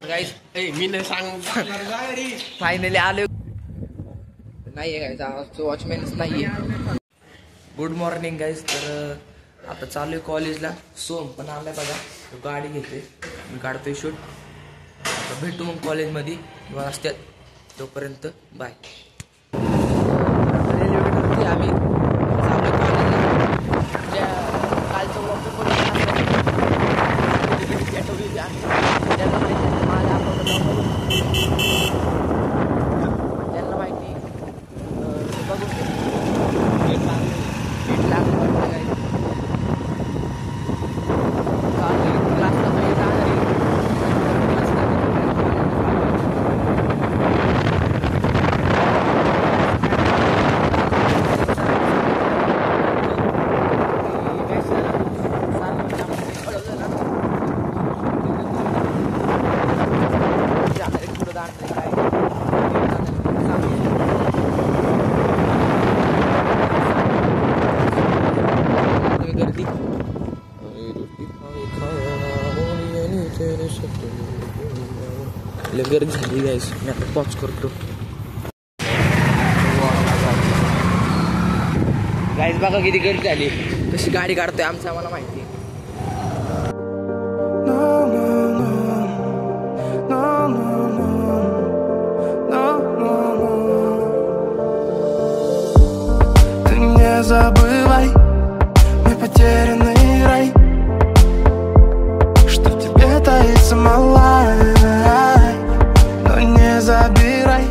Guys मी नाही सांग finally आलो नाहीये गाइस आज वॉचमॅनच नाहीये. Good morning guys. तर आता चालू आहे कॉलेजला. सोम पण आलाय बघा, तो गाडी घेते, मी काढतोय शूट. आता भेटू मग कॉलेजमध्ये किंवा रस्त्यात. तोपर्यंत बाय. आम्ही चालू कॉलेजला. कालचं त्यांना माहिती बघू गर्दी झाली गाइस. मी आता पॉज करतो गाइस. बघा किती गर्दी झाली. कशी गाडी काढतोय आमचं आम्हाला माहिती. Забывай, мы потерянный рай, что в тебе таится малай, но не забирай.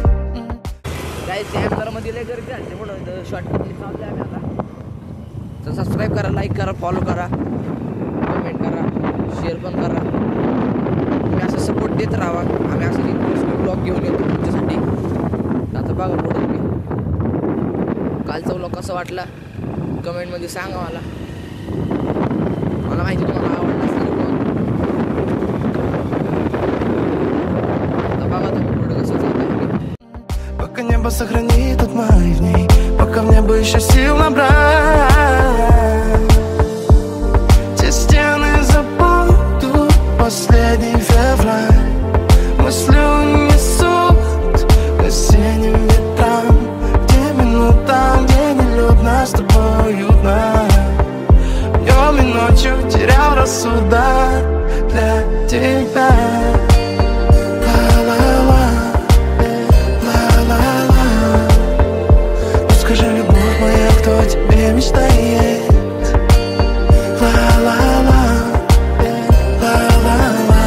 गाइस ॲम्बर मध्ये लय गर्दी झाली म्हणून शॉर्टकट चाललोय आम्ही आता. तर सबस्क्राईब करा, लाईक करा, फॉलो करा, कमेंट करा, शेअर पण करा. तुम्ही असं सपोर्ट देत राहा. आम्ही असं ब्लॉग घेऊन येतो तुमच्यासाठी. आता बघा पुढे तुम्ही कालचा व्लॉग कसा वाटला कमेंटमध्ये सांगा मला. मला माहिती तुम्हाला आवडला असेल ब्लॉग. आता बघा तुम्ही पुढे कसं चालतंय. Пока небо сохранит отмай в ней, пока мне бы еще сил набрать, те стены забудут последний февраль. Мысли унесут к осенним ветрам, где минутам, где нелюдно с тобой уютно. Днем и ночью терял рассудок для тебя. Скажи, любовь моя, кто о тебе мечтает? Ла-ла-ла, ла-ла-ла.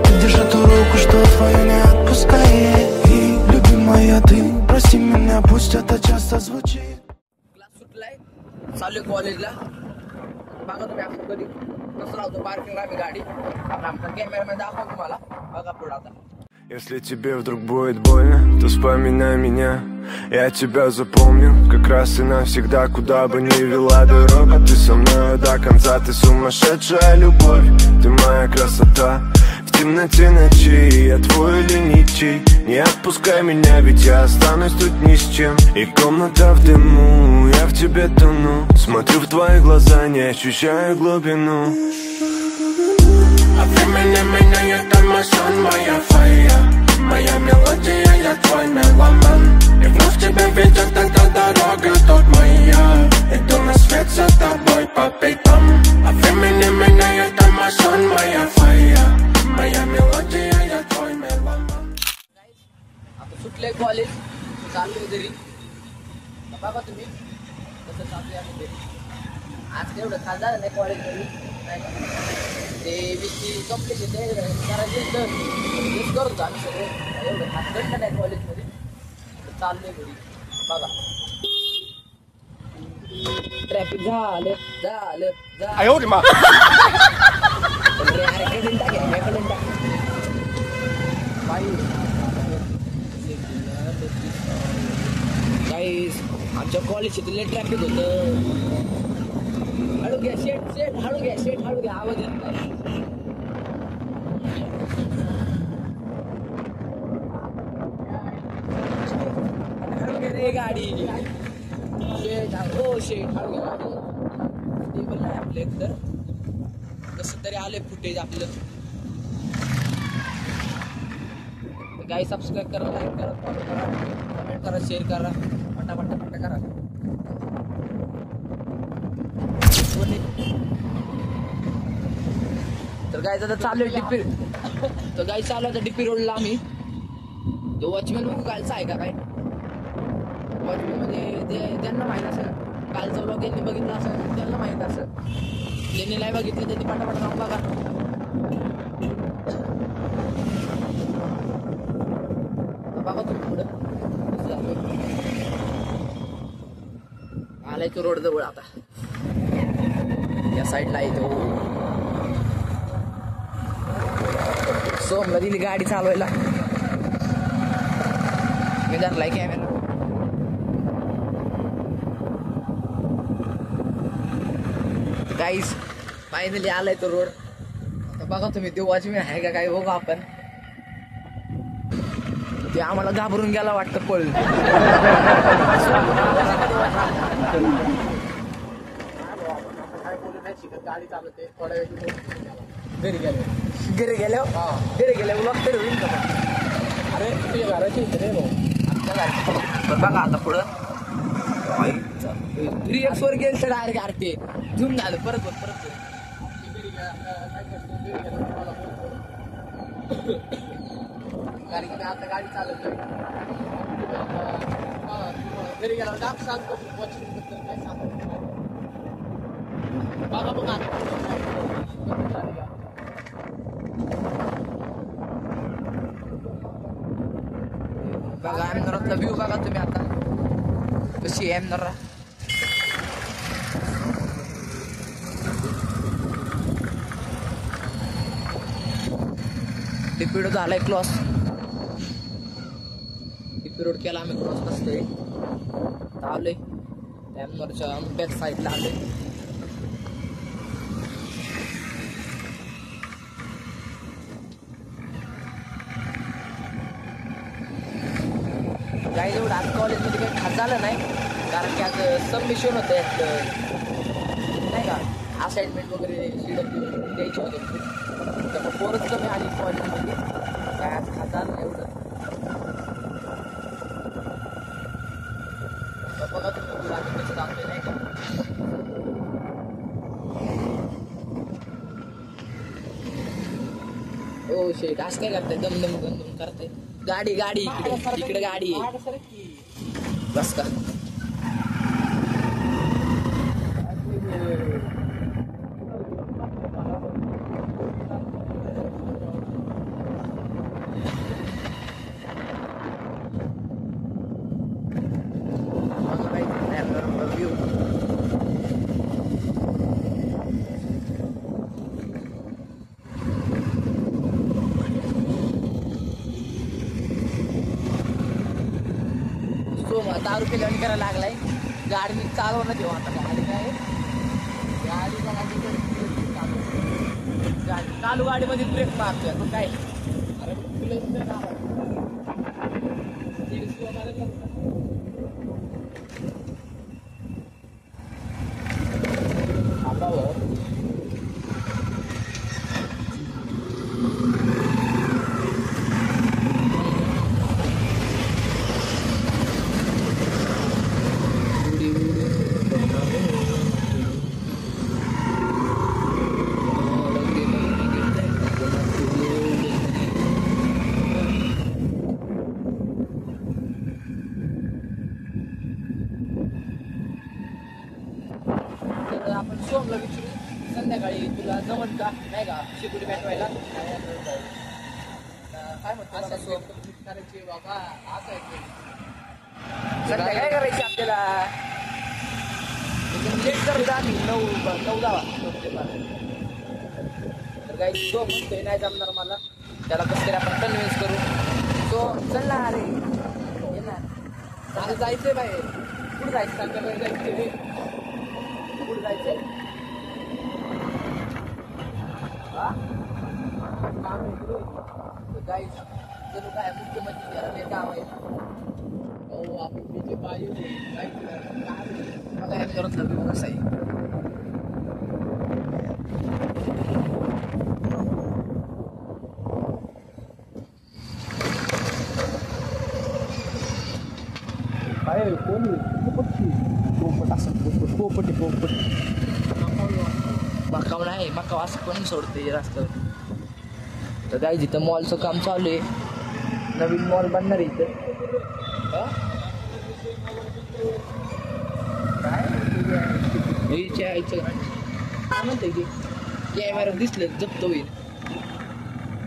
Ты держи ту руку, что твою не отпускает. И, любимая, ты прости меня, пусть это часто звучит. क्लास सुटलाय, चालू कॉलेजला. बघा तुम्ही आपण कधी कसं राहतो पार्किंगला आम्ही गाडी. आमचा कॅमेरामॅन दाखवतो तुम्हाला. बघा पुढे आता. Если тебе вдруг будет больно, то вспоминай меня. Я тебя запомню, как раз и навсегда. Куда бы ни вела дорога, ты со мной до конца. Ты сумасшедшая любовь, ты моя красота. В темноте ночи я твой или ничей. Не отпускай меня, ведь я останусь тут ни с чем. И комната в дыму, я в тебе тону. Смотрю в твои глаза, не ощущаю глубину. А времени меняет Amazon, моя фея, моя мелодия, я твой меломан. И вновь тебя видят, тогда дорога тут моя. Иду на свет за тобой по пятам. А времени меняет Amazon, моя фея, моя мелодия, я твой меломан. आता सुटले कॉलेज, चाललोय घरी. बघा तुम्ही कसं चाललंय आम्ही घरी. आज एवढं खास झालं नाही कॉलेजमध्ये, नाही का. ते विषय कंप्लीट ते करायचे तर तेच करतो आम्ही सगळे. एवढं खास घडलं नाही कॉलेजमध्ये. चाललोय घरी. बघा ट्रॅफिक झालं झालं झालं. गाईस आमच्या कॉलेजचे तुला ट्रॅफिक होतं. हळू घ्या शेट शेट, हळू घ्या शेट, हळू घ्या. आवाज येत नाही. हळू घ्या रे गाडी. शेट हो शेट, हळू घ्या गाडी. ते पण नाही आपलं एकतर कसं तरी आले फुटेज आपलं. गाई सबस्क्राईब करा, लाईक करा, फॉलो करा, कमेंट करा, शेअर करा, पटापटा करा. तर गाईज आता चालू आहे डिपी. तर गाई चालू आहे डिपी रोडला. आम्ही तो वॉचमॅन बघू कालचा आहे का काय. वॉचमॅन म्हणजे ते त्यांना माहीत असेल, कालचा ब्लॉग यांनी बघितला असेल, त्यांना माहीत असेल. ज्यांनी नाही बघितलं त्यांनी पटापट जाऊन बघा. बघा तुम्ही पुढं आलाय तो रोड जवळ. आता या साईडला येतो. सोमला दिली गाडी चालवायला. मी धरलाय कॅमेरा. गाईस फायनली आलाय तो रोड. आता बघा तुम्ही तो वॉचमॅन आहे का काय बघू आपण. ते आम्हाला घाबरून गेला वाटतं पळून. गाडी चालवते थोड्या वेळ घरी गेलो ब्लॉक तरी होईल का. अरे तुझ्या घराची रे बघा आता पुढं 3x वर गेल तर डायरेक्ट आरते झूम झालं. परत कारण की आता गाडी चालत नाही. घरी गेला सांगतो काय सांगतो बघा बघा एमनरातला व्ह्यू बघा तुम्ही आता कशी आहे एमनरा. डिपी रोड झालाय क्रॉस. डिपी रोड केला आम्ही क्रॉस. कसं आलोय एमनरच्या बॅक साईडला आलोय. काही एवढं आज कॉलेजमध्ये काही खास झालं नाही, कारण की आज सबमिशन होतं नाही का. असाइनमेंट वगैरे CW द्यायचे होते, त्यामुळे पोरच कमी आली कॉलेजमध्ये. काय आज खास झालं नाही एवढं. बघा तुम्ही आम्ही कसं चालतोय नाही का. ओ शेट असं काय करताय दम करताय. गाडी इकडे गाडी आहे. बस का दारू पिल्याने करायला लागलाय. गाडी चालवणं देऊ आता. गाडी काय गाडी चालू गाडीमध्ये ब्रेक मारतोय तो काय. आपण सोमला विचारू संध्याकाळी तुला जमत का नाही का शिकुरी पेटवायला. काय म्हणतो सोम करायची बाबा. असं आहे संध्या काय करायची आपल्याला. लेट करतो आम्ही 9-10 वाजता. तर काही सोम म्हणतोय नाही जमणार मला, त्याला कसं तरी आपण कन्व्हिन्स करू. सो चल ना अरे येणार मला जायचंय बाहेर. कुठं जायचं संध्याकाळी जायचं. कुठं जायचंय गाईज जर काय मुख्यमंत्री गाव आहे. आपण तिथे पाहिजे कसं आहे. काय कोण पोपट असं पोपट आहे पोपट. मकाव नाही मकाव असं कोणी सोडते रस्त्यावर. तर काय जिथं मॉलचं काम चालू आहे, नवीन मॉल बनणार आहे इथं. काय म्हणते की कॅमेरा दिसले जप्त होईल.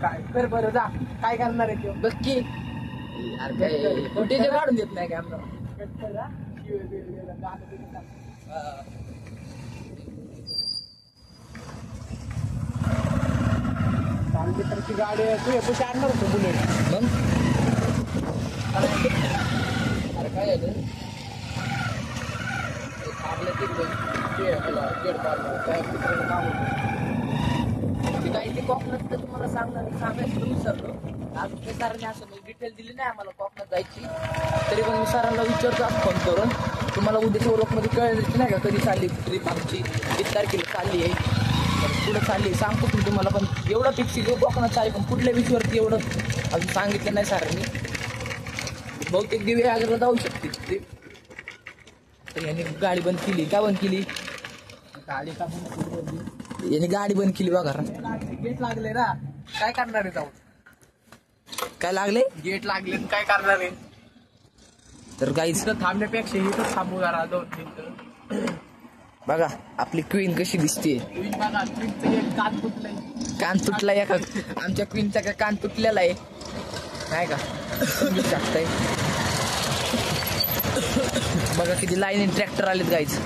काय कर बरं जा काय करणार आहे तो बघ की. कुठे जे काढून देत नाही कॅमेरा. ची गाडी तू पैसे आणणार होतो बुलेट मग. अरे काय झालं काही ते कोकणात तुम्हाला सांगायचं विसरलो. अजून काही सरांनी असं डिटेल दिली नाही आम्हाला कोकणात जायची. तरी पण मी सरांना विचारतो फोन करून. तुम्हाला उद्याच्या ओळखमध्ये कळलं नाही का कधी चालली ट्रिप आमची, किती तारखेला चालली आहे, पुढे चालली सांगतो मी तुम्हाला. पण एवढं फिक्स घेऊ कोकणात आहे, पण कुठल्या विषयावरती एवढं अजून सांगितलं नाही सरांनी. बहुतेक दिवे आग्रा जाऊ शकते ट्रिप. तर यांनी गाडी बंद केली. का बंद केली? गाडी का बंद केली? यांनी गाडी बंद केली बघा. गेट लागले ना, काय करणार आहे जाऊन? काय लागले? गेट लागले काय करणार आहे? तर गाईच थांबण्यापेक्षा इथं थांबू जरा 2 मिनिटं. बघा आपली क्वीन कशी दिसते. कान तुटलाय. कान तुटलाय एका आमच्या क्वीनचा का कान तुटलेला आहे नाही का समजू शकताय. बघा किती लाईन ट्रॅक्टर आलेत गाईच.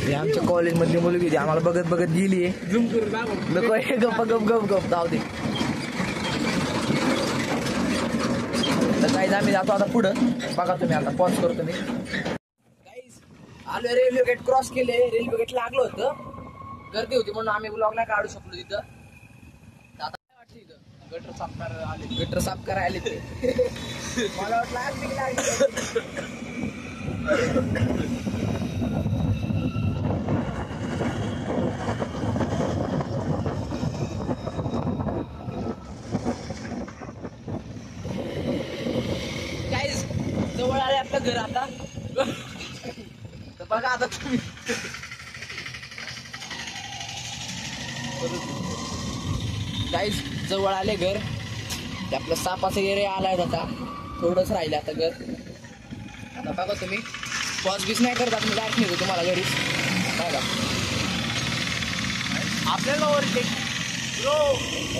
हे आमच्या कॉलेजमधली मुलगी ती आम्हाला बघत बघत गेली आहे. गप गप गप गप जाऊ दे. तर गाईज आम्ही जातो आता पुढं. बघा तुम्ही आता पॉज करतो मी. आलो रेल्वे गेट क्रॉस केले. रेल्वे गेट लागलं होतं, गर्दी होती म्हणून आम्ही ब्लॉग नाही काढू शकलो तिथं. आता काय वाटतं इथं गटर साफ करायला आले. गटर साफ करायला आले ते. मला वाटलं आरती लागली. गाईज जवळ आले आपलं घर आता. बघा आता तुम्ही गाईज जवळ आले घर. ते आपलं सापाचा एरिया आलाय आता. थोडंच राहिलं आता घर. आता बघा तुम्ही पॉज बीस नाही करत. मी डायरेक्ट निघतो तुम्हाला घरी. बघा आपल्याला ओरडले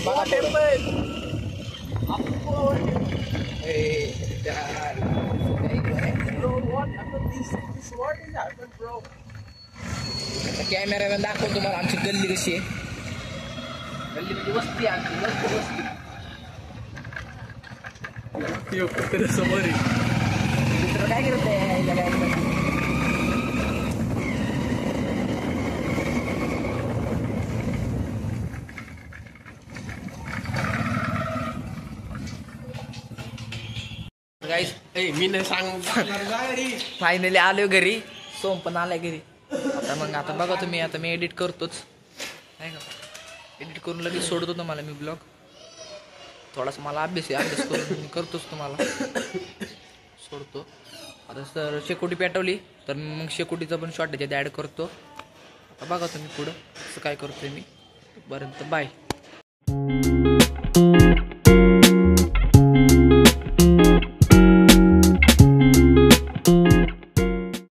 बघा टेम्पल. कॅमेरा दाखवतो तुम्हाला आमची गल्ली कशी आहे. गल्ली म्हणजे वस्ती आमची वस्ती. समोर दुसरं काय करत मी नाही सांग. फायनली आलो घरी. सोम पण आलाय घरी. आता मग आता बघा तुम्ही. आता मी एडिट करतोच नाही का. एडिट करून लगेच सोडतो तुम्हाला मी ब्लॉग. थोडासा मला अभ्यास करून मी करतोच तुम्हाला सोडतो. आता सर शेकोटी पेटवली तर मग शेकोटीचं पण शॉर्ट त्याच्यात ॲड करतो. आता बघा तुम्ही पुढं असं काय करतोय मी. तोपर्यंत बाय.